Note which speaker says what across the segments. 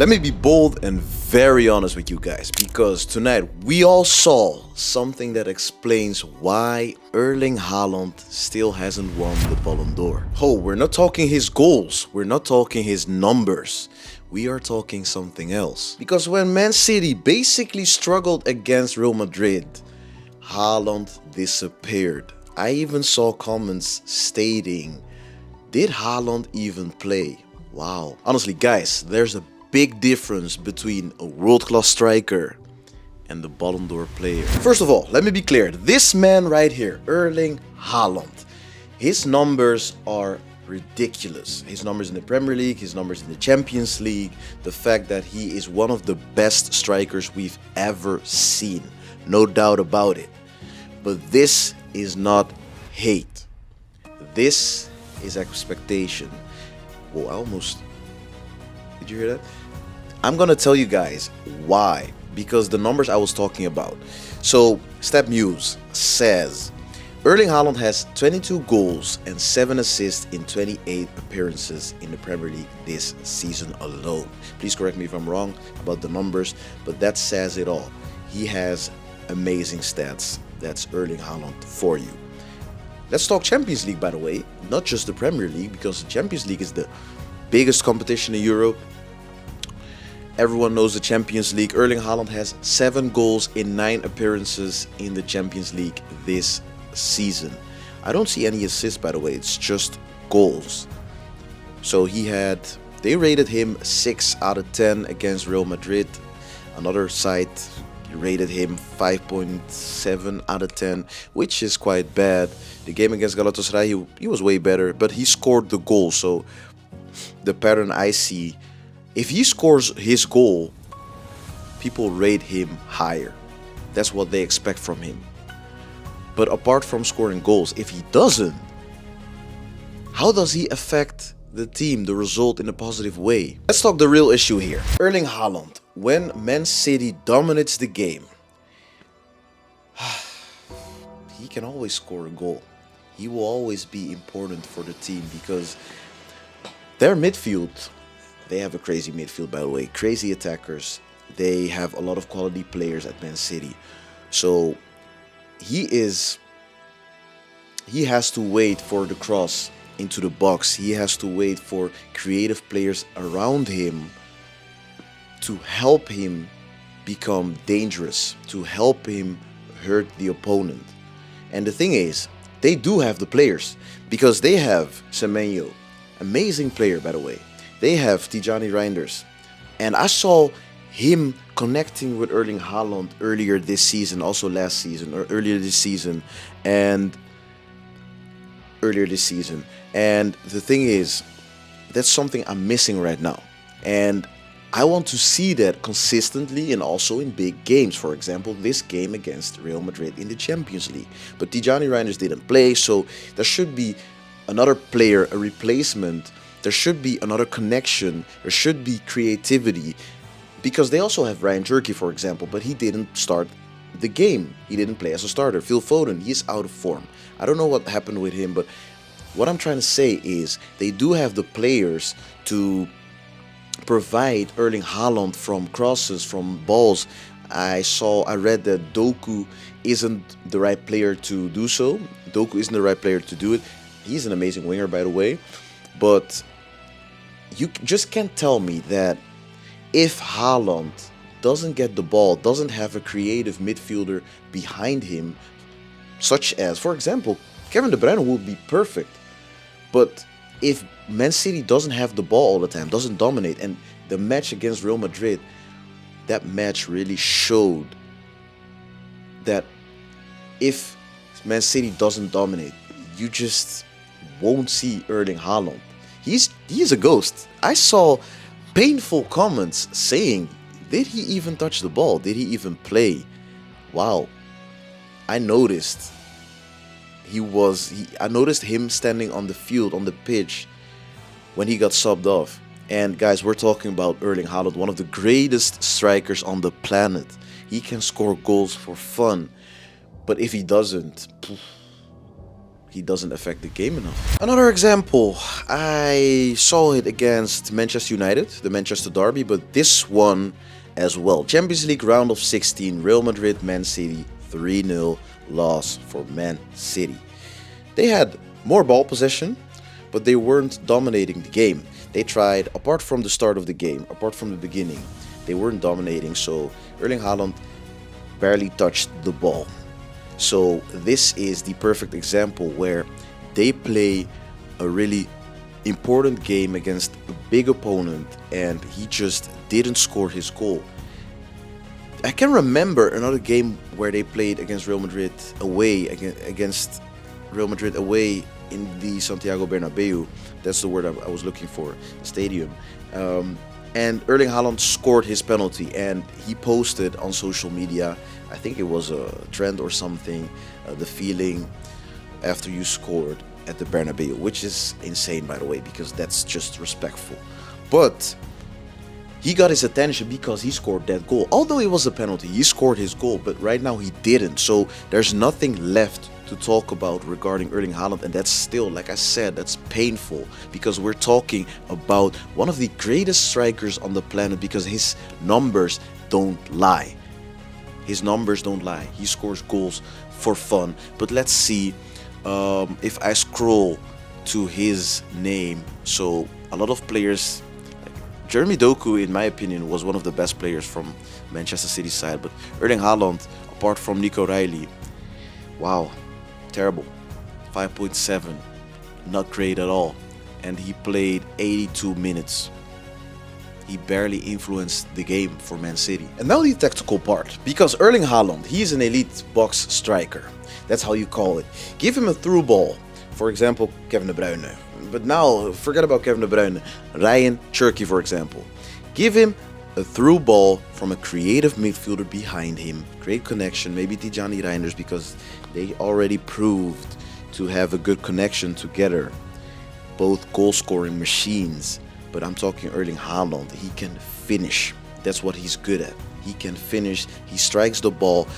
Speaker 1: Let me be bold and very honest with you guys, because tonight we all saw something that explains why Erling Haaland still hasn't won the Ballon d'Or. Oh, we're not talking his goals, we're not talking his numbers, we are talking something else. Because when Man City basically struggled against Real Madrid, Haaland disappeared. I even saw comments stating, did Haaland even play? Wow. Honestly guys, there's a big difference between a world-class striker and the Ballon d'Or player. First of all, let me be clear. This man right here, Erling Haaland, his numbers are ridiculous. His numbers in the Premier League, his numbers in the Champions League, the fact that he is one of the best strikers we've ever seen. No doubt about it. But this is not hate. This is expectation. Whoa, did you hear that? I'm gonna tell you guys why. Because the numbers I was talking about. So, Step News says Erling Haaland has 22 goals and 7 assists in 28 appearances in the Premier League this season alone. Please correct me if I'm wrong about the numbers, but that says it all. He has amazing stats. That's Erling Haaland for you. Let's talk Champions League, by the way, not just the Premier League, because the Champions League is the biggest competition in Europe. Everyone knows the Champions League. Erling Haaland has 7 goals in 9 appearances in the Champions League this season. I don't see any assists, by the way, it's just goals. So they rated him 6 out of 10 against Real Madrid. Another site rated him 5.7 out of 10, which is quite bad. The game against Galatasaray, he was way better, but he scored the goal. So the pattern I see, if he scores his goal, people rate him higher. That's what they expect from him. But apart from scoring goals, if he doesn't, how does he affect the team, the result, in a positive way? Let's talk the real issue here. Erling Haaland, when Man City dominates the game, he can always score a goal. He will always be important for the team because their midfield, they have a crazy midfield, by the way, crazy attackers. They have a lot of quality players at Man City. So he has to wait for the cross into the box. He has to wait for creative players around him to help him become dangerous, to help him hurt the opponent. And the thing is, they do have the players, because they have Semenyo, amazing player, by the way. They have Tijani Reinders. And I saw him connecting with Erling Haaland earlier this season, also last season, or earlier this season. And the thing is, that's something I'm missing right now. And I want to see that consistently and also in big games. For example, this game against Real Madrid in the Champions League. But Tijani Reinders didn't play, so there should be another player, a replacement. There should be another connection. There should be creativity. Because they also have Ryan Cherki, for example, but he didn't start the game. He didn't play as a starter. Phil Foden, he's out of form. I don't know what happened with him, but what I'm trying to say is they do have the players to provide Erling Haaland from crosses, from balls. I read that Doku isn't the right player to do so. Doku isn't the right player to do it. He's an amazing winger, by the way. But you just can't tell me that if Haaland doesn't get the ball, doesn't have a creative midfielder behind him, such as, for example, Kevin De Bruyne would be perfect. But if Man City doesn't have the ball all the time, doesn't dominate, and the match against Real Madrid, that match really showed that if Man City doesn't dominate, you just won't see Erling Haaland. He's a ghost. I saw painful comments saying, did he even touch the ball? Did he even play? Wow. I noticed I noticed him standing on the field, on the pitch, when he got subbed off. And guys, we're talking about Erling Haaland, one of the greatest strikers on the planet. He can score goals for fun. But if he doesn't, he doesn't affect the game enough. Another example, I saw it against Manchester United, the Manchester Derby, but this one as well. Champions League round of 16, Real Madrid, Man City, 3-0 loss for Man City. They had more ball possession, but they weren't dominating the game. They tried, apart from the start of the game, apart from the beginning, they weren't dominating, so Erling Haaland barely touched the ball. So this is the perfect example where they play a really important game against a big opponent and he just didn't score his goal. I can remember another game where they played against Real Madrid away, against Real Madrid away in the Santiago Bernabeu. That's the word I was looking for, the stadium. And Erling Haaland scored his penalty and he posted on social media, I think it was a trend or something, the feeling after you scored at the Bernabeu, which is insane, by the way, because that's just respectful. But he got his attention because he scored that goal. Although it was a penalty, he scored his goal, but right now he didn't. So there's nothing left to talk about regarding Erling Haaland, and that's still, like I said, that's painful because we're talking about one of the greatest strikers on the planet because his numbers don't lie. His numbers don't lie. He scores goals for fun. But let's see if I scroll to his name. So a lot of players, like Jeremy Doku, in my opinion, was one of the best players from Manchester City side. But Erling Haaland, apart from Nico Riley, wow, terrible. 5.7, not great at all. And he played 82 minutes. He barely influenced the game for Man City. And now the tactical part. Because Erling Haaland, he's an elite box striker. That's how you call it. Give him a through ball. For example, Kevin De Bruyne. But now, forget about Kevin De Bruyne. Ryan Cherky, for example. Give him a through ball from a creative midfielder behind him. Great connection. Maybe Tijani Reinders, because they already proved to have a good connection together. Both goal-scoring machines. But I'm talking Erling Haaland. He can finish. That's what he's good at. He can finish. He strikes the ball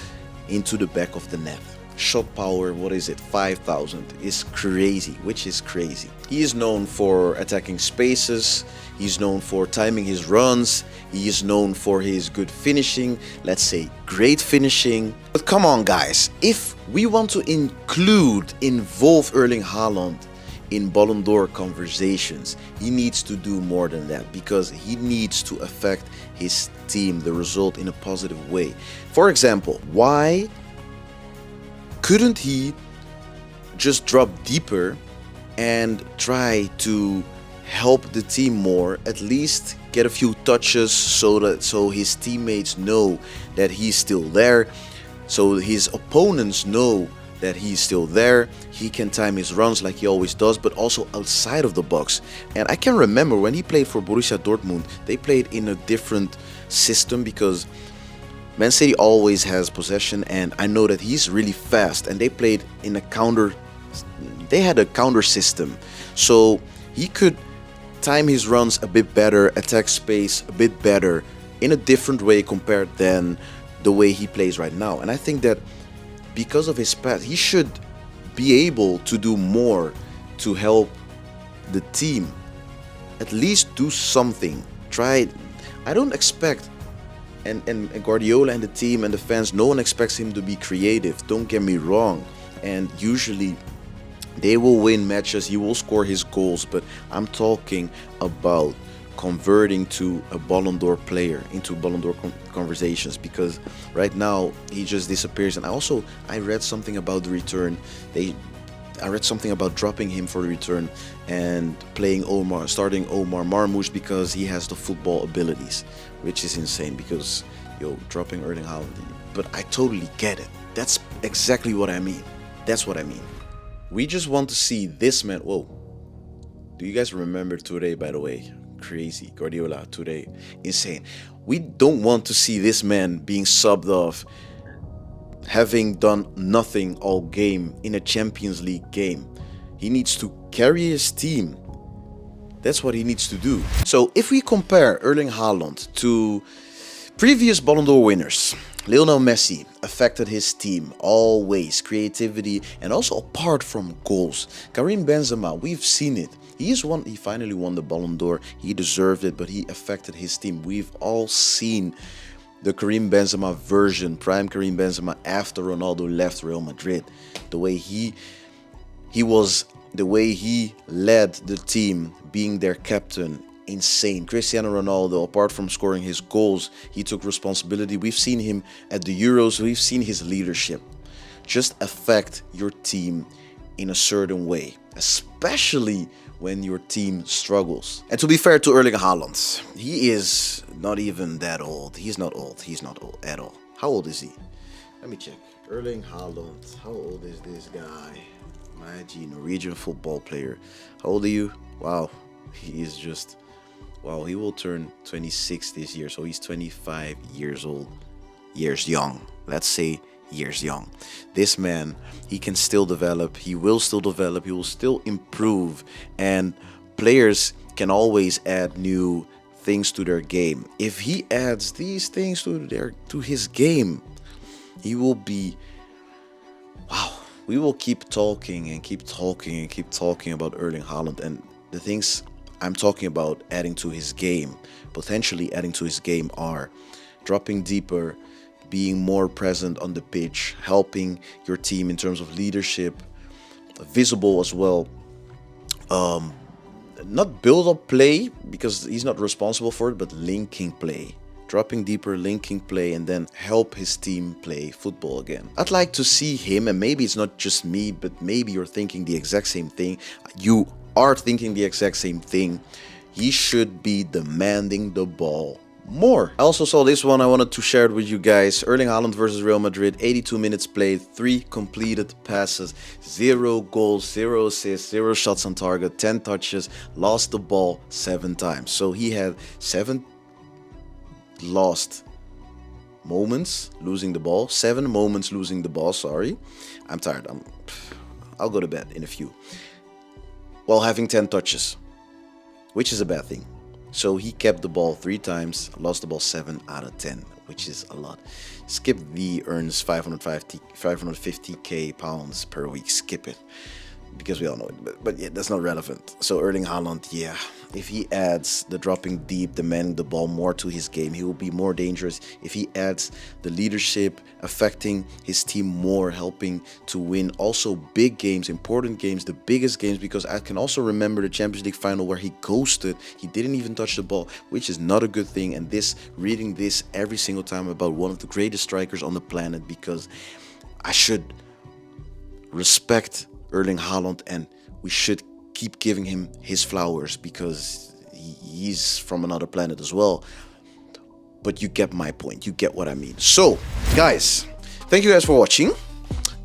Speaker 1: into the back of the net. Shot power, what is it? 5,000 is crazy, which is crazy. He is known for attacking spaces. He's known for timing his runs. He is known for his good finishing. Let's say great finishing. But come on, guys. If we want to involve Erling Haaland in Ballon d'Or conversations, he needs to do more than that because he needs to affect his team, the result, in a positive way. For example, why couldn't he just drop deeper and try to help the team more, at least get a few touches so his teammates know that he's still there, so his opponents know that he's still there. He can time his runs like he always does, but also outside of the box. And I can remember when he played for Borussia Dortmund, they played in a different system because Man City always has possession, and I know that he's really fast, and they played in a counter. They had a counter system, so he could time his runs a bit better, attack space a bit better in a different way compared than the way he plays right now. And I think that because of his pass, he should be able to do more to help the team. At least do something. Try. I don't expect, and Guardiola and the team and the fans, no one expects him to be creative. Don't get me wrong. And usually they will win matches, he will score his goals, but I'm talking about converting to a Ballon d'Or player, into Ballon d'Or conversations, because right now he just disappears. And I read something about the return. I read something about dropping him for the return and starting Omar Marmoush because he has the football abilities, which is insane because, dropping Erling Haaland. But I totally get it. That's exactly what I mean. That's what I mean. We just want to see this man. Whoa. Do you guys remember Touré, by the way? Crazy. Guardiola, Touré. Insane. We don't want to see this man being subbed off, having done nothing all game in a Champions League game. He needs to carry his team. That's what he needs to do. So if we compare Erling Haaland to Previous Ballon d'Or winners. Lionel Messi affected his team always, creativity and also apart from goals. Karim Benzema, we've seen it. He finally won the Ballon d'Or. He deserved it, but he affected his team. We've all seen the Karim Benzema version, prime Karim Benzema after Ronaldo left Real Madrid. The way he led the team, being their captain, insane. Cristiano Ronaldo, apart from scoring his goals, he took responsibility. We've seen him at the Euros. We've seen his leadership just affect your team in a certain way, especially when your team struggles. And to be fair to Erling Haaland, he is not even that old. He's not old. He's not old at all. How old is he? Let me check. Erling Haaland. How old is this guy? My G, Norwegian football player. How old are you? Wow. He is just... Wow, he will turn 26 this year. So he's 25 years old. Years young. Let's say years young. This man, he can still develop. He will still develop. He will still improve. And players can always add new things to their game. If he adds these things to his game, he will be... Wow. We will keep talking and keep talking and keep talking about Erling Haaland and the things I'm talking about adding to his game, potentially adding to his game, are dropping deeper, being more present on the pitch, helping your team in terms of leadership, visible as well. Not build up play because he's not responsible for it, but linking play. Dropping deeper, linking play, and then help his team play football again. I'd like to see him, and maybe it's not just me, but maybe you're thinking the exact same thing. You are thinking the exact same thing. He should be demanding the ball more. I also saw this one. I wanted to share it with you guys. Erling Haaland versus Real Madrid. 82 minutes played, 3 completed passes, 0 goals, 0 assists, 0 shots on target, 10 touches, lost the ball 7 times. So he had 7 lost moments losing the ball, 7 moments losing the ball. Sorry, I'm tired. I'll go to bed in a few. While having 10 touches, which is a bad thing. So he kept the ball 3 times, lost the ball 7 out of 10, which is a lot. Skip V earns 550k pounds per week. Skip it, because we all know it. But yeah, that's not relevant. So Erling Haaland, yeah, if he adds the dropping deep, demanding the ball more to his game, he will be more dangerous. If he adds the leadership, affecting his team more, helping to win also big games, important games, the biggest games, because I can also remember the Champions League final where he ghosted. He didn't even touch the ball, which is not a good thing. And reading this every single time about one of the greatest strikers on the planet, because I should respect Erling Haaland and we should keep giving him his flowers because he's from another planet as well. But you get my point. You get what I mean. So, guys, thank you guys for watching.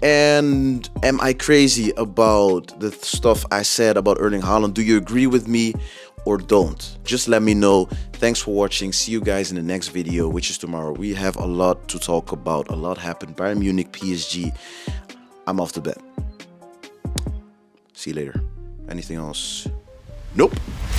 Speaker 1: And am I crazy about the stuff I said about Erling Haaland? Do you agree with me or don't? Just let me know. Thanks for watching. See you guys in the next video, which is tomorrow. We have a lot to talk about. A lot happened. Bayern Munich, PSG. I'm off to bed. See you later. Anything else? Nope.